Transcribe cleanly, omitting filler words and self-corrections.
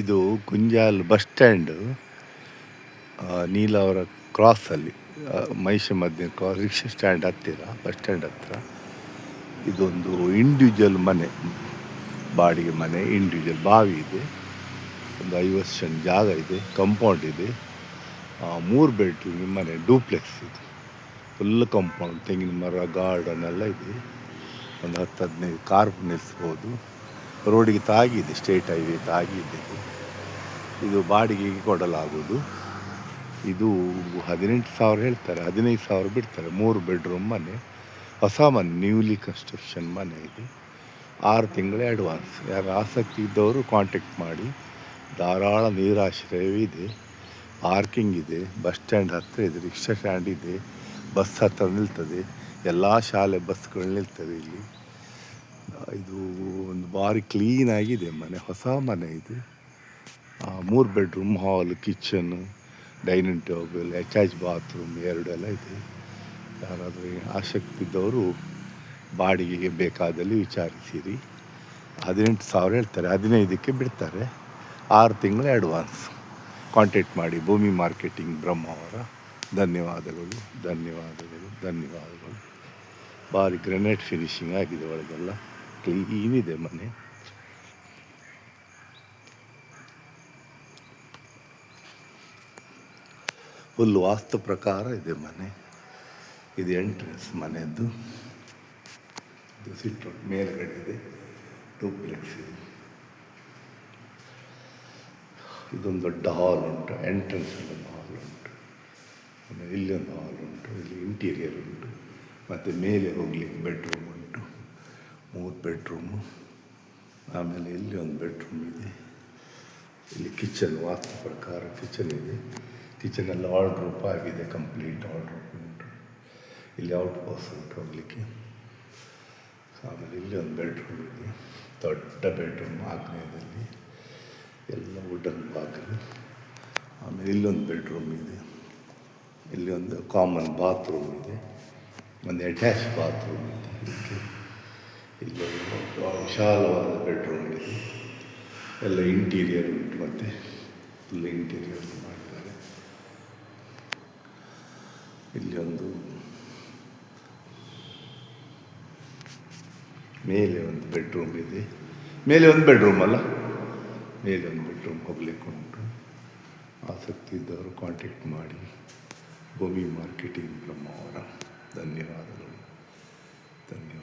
ಇದು Gunjal bus stand, ನೀಲವರ ಕ್ರಾಸಲ್ಲಿ, Mahisha ಮಧ್ಯೆ rickshaw stand ಹತ್ತಿರ, ಬಸ್ ಸ್ಟ್ಯಾಂಡ್ ಹತ್ತಿರ. ಇದೊಂದು ಇಂಡಿವಿಜುವಲ್ ಮನೆ, ಬಾಡಿಗೆ ಮನೆ, ಇಂಡಿವಿಜುವಲ್ ಬಾವಿ ಇದೆ, ಒಂದು 50 ಸೆಂಟ್ ಜಾಗ ಇದೆ, ಕಂಪೌಂಡ್ ಇದೆ, 3 ಬೆಡ್ರೂಮ್ ಮನೆ, ಡೂಪ್ಲೆಕ್ಸ್ ಇದು. ಫುಲ್ ಕಂಪೌಂಡ್, ತೆಂಗಿನ ಮರ, ಗಾರ್ಡನ್ ಎಲ್ಲ ಇದೆ. ಒಂದು 10-15 ಕಾರ್ ನಿಲ್ಲಿಸ್ಬೋದು. ರೋಡಿಗೆ ತಾಗಿದೆ, ಸ್ಟೇಟ್ ಹೈವೇ ತಾಗಿದೆ. ಇದು ಬಾಡಿಗೆಗೆ ಕೊಡಲಾಗುವುದು. ಇದು 18,000 ಹೇಳ್ತಾರೆ, 15,000 ಬಿಡ್ತಾರೆ. 3 ಬೆಡ್ರೂಮ್ ಮನೆ, ಹೊಸ ಮನೆ, ನ್ಯೂಲಿ ಕನ್ಸ್ಟ್ರಕ್ಷನ್ ಮನೆ ಇದು. 6 ತಿಂಗಳ ಅಡ್ವಾನ್ಸ್. ಯಾರು ಆಸಕ್ತಿ ಇದ್ದವರು ಕಾಂಟ್ಯಾಕ್ಟ್ ಮಾಡಿ. ಧಾರಾಳ ನೀರಾಶ್ರಯವಿದೆ, ಪಾರ್ಕಿಂಗ್ ಇದೆ, ಬಸ್ ಸ್ಟ್ಯಾಂಡ್ ಹತ್ತಿರ ಇದೆ, ರಿಕ್ಷಾ ಸ್ಟ್ಯಾಂಡ್ ಇದೆ, ಬಸ್ ಹತ್ತಿರ ನಿಲ್ತದೆ, ಎಲ್ಲ ಶಾಲೆ ಬಸ್ಗಳು ನಿಲ್ತವೆ ಇಲ್ಲಿ. ಇದು ಒಂದು ಭಾರಿ ಕ್ಲೀನಾಗಿದೆ ಮನೆ, ಹೊಸ ಮನೆ ಇದು. 3 bedroom, hall, kitchen, dining table, attach bathroom 2 ಎಲ್ಲ ಇದೆ. ಯಾರಾದರೂ ಆಸಕ್ತಿ ಇದ್ದವರು ಬಾಡಿಗೆಗೆ ಬೇಕಾದಲ್ಲಿ ವಿಚಾರಿಸಿರಿ. 18,000 ಹೇಳ್ತಾರೆ, 15ಕ್ಕೆ ಬಿಡ್ತಾರೆ. 6 ತಿಂಗಳ ಅಡ್ವಾನ್ಸ್. ಕಾಂಟ್ಯಾಕ್ಟ್ ಮಾಡಿ. ಭೂಮಿ ಮಾರ್ಕೆಟಿಂಗ್ ಬ್ರಹ್ಮಾವರ. ಧನ್ಯವಾದಗಳು, ಧನ್ಯವಾದಗಳು, ಧನ್ಯವಾದಗಳು. ಭಾರಿ ಗ್ರೆನೇಟ್ ಫಿನಿಶಿಂಗ್ ಆಗಿದೆ, ಒಳಗೆಲ್ಲ ಕ್ಲೀನಿದೆ ಮನೆ. ಫುಲ್ ವಾಸ್ತು ಪ್ರಕಾರ ಇದೆ ಮನೆ. ಇದು ಎಂಟ್ರೆನ್ಸ್ ಮನೆಯದ್ದು. ಇದು ಸಿಟ್ಔಟ್ ಮೇಲ್ಗಡೆ ಇದೆ, ಡೂಪ್ಲೆಕ್ಸ್ ಇದೆ. ಇದೊಂದು ದೊಡ್ಡ ಹಾಲ್ ಉಂಟು, ಎಂಟ್ರೆನ್ಸಲ್ಲಿ ಒಂದು ಹಾಲ್ ಉಂಟು, ಇಲ್ಲಿ ಒಂದು ಹಾಲ್ ಉಂಟು, ಇಲ್ಲಿ ಇಂಟೀರಿಯರ್ ಉಂಟು, ಮತ್ತು ಮೇಲೆ ಹೋಗ್ಲಿಕ್ಕೆ ಬೆಡ್ರೂಮ್ ಉಂಟು, 3 ಬೆಡ್ರೂಮು. ಆಮೇಲೆ ಇಲ್ಲಿ ಒಂದು ಬೆಡ್ರೂಮ್ ಇದೆ. ಇಲ್ಲಿ ಕಿಚನ್, ವಾಸ್ತು ಪ್ರಕಾರ ಕಿಚನ್ ಇದೆ. ಕಿಚನೆಲ್ಲ ಆರ್ಡ್ ರೂಪ್ ಆಗಿದೆ, ಕಂಪ್ಲೀಟ್ ಆರ್ಡ್ ರೂಪ್ ಉಂಟು. ಇಲ್ಲಿ ಔಟ್ ಬಾಕ್ಸ್ ಉಂಟು ಹೋಗಲಿಕ್ಕೆ. ಆಮೇಲೆ ಇಲ್ಲಿ ಒಂದು ಬೆಡ್ರೂಮ್ ಇದೆ, ದೊಡ್ಡ ಬೆಡ್ರೂಮ್ ಆಗ್ನೇಯದಲ್ಲಿ, ಎಲ್ಲ ವುಡನ್ ಬಾಗಿಲು. ಆಮೇಲೆ ಇಲ್ಲೊಂದು ಬೆಡ್ರೂಮ್ ಇದೆ, ಇಲ್ಲಿ ಒಂದು ಕಾಮನ್ ಬಾತ್ರೂಮ್ ಇದೆ, ಒಂದು ಅಟ್ಯಾಚ್ ಬಾತ್ರೂಮ್ ಇದೆ. ಇಲ್ಲೊಂದು ವಿಶಾಲವಾದ ಬೆಡ್ರೂಮ್ ಇದೆ, ಎಲ್ಲ ಇಂಟೀರಿಯರ್ ಉಂಟು, ಮತ್ತು ಫುಲ್ ಇಂಟೀರಿಯರ್ ಮಾಡಿದ್ದಾರೆ. ಇಲ್ಲಿ ಒಂದು ಮೇಲೆ ಒಂದು ಬೆಡ್ರೂಮ್ ಇದೆ, ಮೇಲೆ ಒಂದು ಬೆಡ್ರೂಮ್ ಅಲ್ಲ, ಮೇಲೆ ಒಂದು ಬೆಡ್ರೂಮ್ ಹೋಗ್ಲಿಕ್ಕೆ ಉಂಟು. ಆಸಕ್ತಿ ಇದ್ದವರು ಕಾಂಟ್ಯಾಕ್ಟ್ ಮಾಡಿ. ಭೂಮಿ ಮಾರ್ಕೆಟಿಂಗ್ ಬ್ರಹ್ಮಾವರ. ಧನ್ಯವಾದಗಳು, ಧನ್ಯವಾದ.